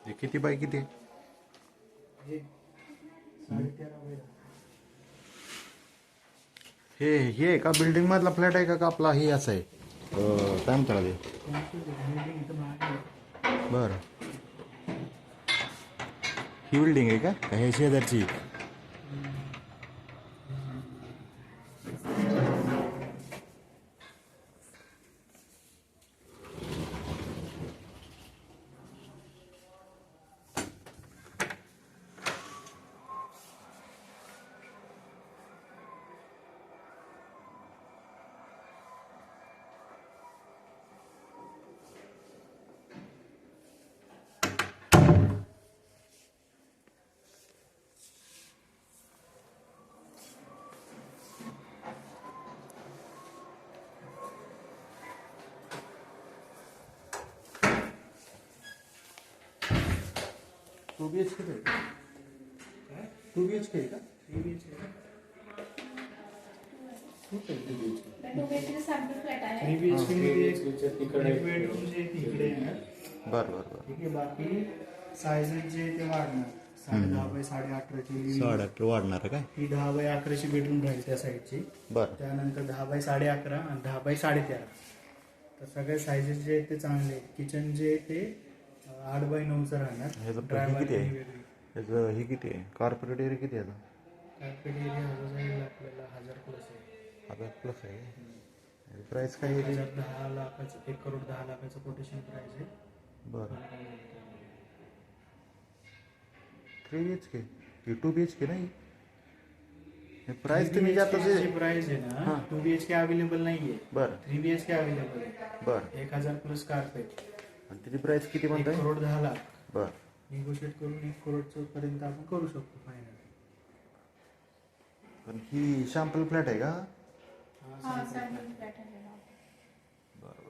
हे किती बाय किती आहे? हे 13.5 बाय 10. हे आहे का बिल्डिंग मधला फ्लॅट आहे का आपला हे असं आहे काय म्हणतात ते? बिल्डिंग इथं महाग आहे. बरं, ही बिल्डिंग आहे का हे शेजारची? टू बी एच के आहे का? काय? 2 BHK आहे का? 3 BHK आहे. खूप आहे 2 BHK. 2 BHK सॅम्पल फ्लॅट आहे. 3 BHK मध्ये एक तिकडे बेडरूम जे तिकडे येणार. बरं बरं बरं. ठीक आहे. बाकी सायझेस जे ते वाढणार 10.5 बाय 8.5 ची living. 8.5 वाढणार आहे काय? ही 10 बाय 11 ची बेडरूम राहील त्या साईडची. बरं त्यानंतर 10 बाय 11.5 आणि 10 बाय 13.5. तर सगळे सायझेस जे आहेत ते चांगले आहेत. किचन जे आहे ते 8 बाय 9चं राहणार. ह्याचं Dry किती आहे? वेगळी. ह्याचं हे किती आहे? कॉर्पोरेट एरिया किती आहे आता? कार्पेट एरिया हवं जाईल आपल्याला 1000 प्लस आहे. 1000 प्लस आहे. प्राईस काय आहे? 10 लाखाचं 1 करोड 10 लाखाचं कोटेशन प्राइस आहे. बरं, 3 BHK ही 2 BHK नाही. हे प्राईस तुम्ही जे आता जे प्राइस आहे ना 2 BHK अवेलेबल नाहीये. बरं 3 BHK अवेलेबल आहे. बरं. 1000 प्लस कार्पेट. आणि त्याची प्राईस किती 1 म्हणताय? करोड 10 लाख. बरं. निगोशिएट करून 1 करोडचं पर्यंत आपण करू शकतो फायनल. पण ही सॅम्पल फ्लॅट आहे का? हा सॅम्पल फ्लॅट आहे. बरं.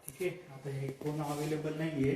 ठीक आहे. आता हे कोण अवेलेबल नाहीये.